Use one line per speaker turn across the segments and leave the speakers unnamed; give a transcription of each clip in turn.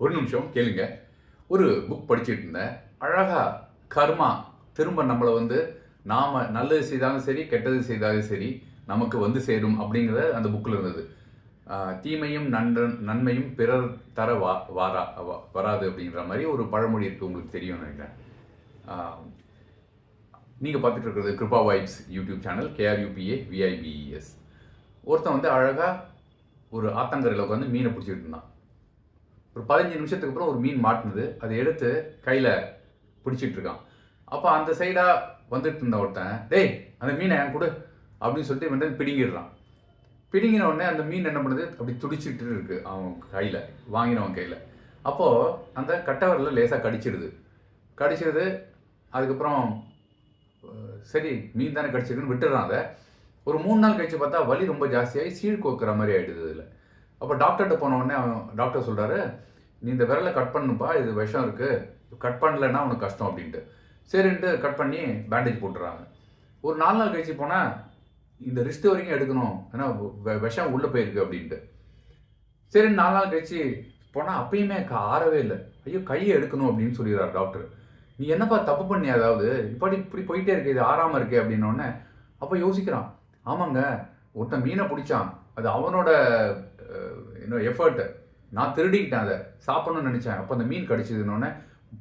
ஒரு நிமிஷம் கேளுங்க. ஒரு புக் படிச்சுட்டு இருந்தேன். அழகா கர்மா திரும்ப நம்மளை வந்து நாம நல்லது செய்தாலும் சரி கெட்டது செய்தாலும் சரி நமக்கு வந்து சேரும் அப்படிங்கிறத அந்த புக்கில் இருந்தது. தீமையும் நன்மையும் பிறர் தர வராது அப்படிங்கிற மாதிரி ஒரு பழமொழி இருக்குது, உங்களுக்கு தெரியும்னு நினைக்கிறேன். நீங்கள் பார்த்துட்டு இருக்கிறது Krupa Vibes YouTube channel, KRUPAVIBES. ஒருத்தன் வந்து அழகாக ஒரு ஆத்தங்கரையில் உட்காந்து மீனை பிடிச்சிட்டு இருந்தான். ஒரு 15 நிமிஷத்துக்கு அப்புறம் ஒரு மீன் மாட்டினது. அதை எடுத்து கையில் பிடிச்சிட்டு இருக்கான். அப்போ அந்த சைடாக வந்துட்டு இருந்த ஒருத்தன், டேய் அந்த மீனை என் கொடு அப்படின்னு சொல்லிட்டு வந்து பிடுங்கிடுறான். பிடுங்கின உடனே அந்த மீன் என்ன பண்ணுது, அப்படி துடிச்சிட்டு இருக்கு அவன் கையில், வாங்கினவன் கையில். அப்போது அந்த கட்டவரில் லேசாக கடிச்சிடுது. அதுக்கப்புறம் சரி மீன் தானே கடிச்சிருக்குன்னு விட்டுறான். அதை ஒரு 3 நாள் கழிச்சு பார்த்தா வலி ரொம்ப ஜாஸ்தியாகி சீழ் கோக்குற மாதிரி ஆகிடுது இதில். அப்போ டாக்டர்கிட்ட போன உடனே டாக்டர் சொல்கிறாரு, நீ இந்த விரலை கட் பண்ணுப்பா, இது விஷம் இருக்குது, கட் பண்ணலைன்னா உனக்கு கஷ்டம் அப்படின்ட்டு. சரின்ட்டு கட் பண்ணி பேண்டேஜ் போட்டுறாங்க. ஒரு 4 நாள் கழிச்சு போனால் இந்த ரிஸ்ட் வரைக்கும் எடுக்கணும், ஏன்னா விஷம் உள்ளே போயிருக்கு அப்படின்ட்டு. சரி 4 நாள் கழிச்சு போனால் அப்பயுமே ஆறவே இல்லை. ஐயோ கையை எடுக்கணும் அப்படின்னு சொல்லிடுறாரு டாக்டர். நீ என்னப்பா தப்பு பண்ணி, அதாவது இப்படி போயிட்டே இருக்கு, இது ஆறாமல் இருக்கு அப்படின்னோடனே அப்போ யோசிக்கிறான், ஆமாங்க ஒருத்தன் மீனை பிடிச்சான், அது அவனோட எஃபர்ட்டு, நான் திருடிக்கிட்டேன், அதை சாப்பிடணும்னு நினச்சேன், அப்போ அந்த மீன் கடிச்சதுன்னொடனே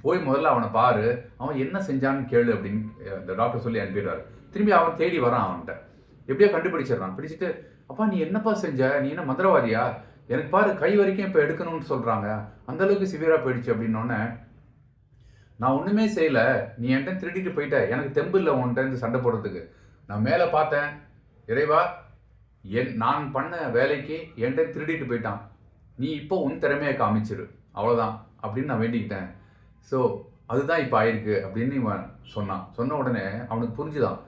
போய் முதல்ல அவனை பாரு, அவன் என்ன செஞ்சான்னு கேளு அப்படின்னு இந்த டாக்டர் சொல்லி அனுப்பிடுறாரு. திரும்பி அவன் தேடி வரான், அவன்கிட்ட எப்படியோ கண்டுபிடிச்சிடறான். பிடிச்சிட்டு, அப்பா நீ என்னப்பா செஞ்ச, நீ என்ன மந்திரவாதியா, எனக்கு பாரு கை வரைக்கும் இப்போ எடுக்கணும்னு சொல்கிறாங்க, அந்தளவுக்கு சிவியராக போயிடுச்சு அப்படின்னோடனே, நான் ஒன்றுமே செய்யலை, நீ என்கிட்ட திருடிட்டு போயிட்ட, எனக்கு தெம்பு இல்லை உன்கிட்ட இருந்து சண்டை போடுறதுக்கு. நான் மேலே பார்த்தேன், இறைவா நான் பண்ண வேலைக்கு என்கிட்ட திருடிட்டு போயிட்டான், நீ இப்போ உன் திறமையை காமிச்சிரு, அவ்வளோதான் அப்படின்னு நான் வேண்டிக்கிட்டேன். ஸோ அதுதான் இப்போ ஆயிருக்கு அப்படின்னு இவன் சொன்ன உடனே அவனுக்கு புரிஞ்சுதான்,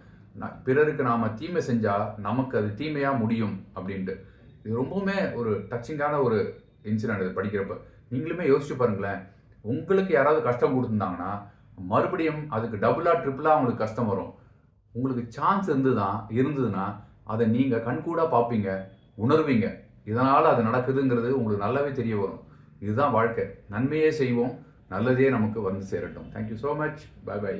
பிறருக்கு நாம் தீமை செஞ்சால் நமக்கு அது தீமையாக முடியும் அப்படின்ட்டு. இது ரொம்பவுமே ஒரு டச்சிங்கான ஒரு இன்சிடென்ட். இது படிக்கிறப்ப நீங்களுமே யோசிச்சு பாருங்களேன், உங்களுக்கு யாராவது கஷ்டம் கொடுத்துருந்தாங்கன்னா மறுபடியும் அதுக்கு டபுளாக ட்ரிபிளாக அவங்களுக்கு கஷ்டம் வரும். உங்களுக்கு சான்ஸ் இருந்ததுன்னா அதை நீங்கள் கண்கூடாக பார்ப்பீங்க, உணர்வீங்க, இதனால் அது நடக்குதுங்கிறது உங்களுக்கு நல்லாவே தெரிய வரும். இதுதான் வாழ்க்கை. நன்மையே செய்வோம், நல்லதே நமக்கு வந்து சேரட்டும். Thank you so much. Bye by.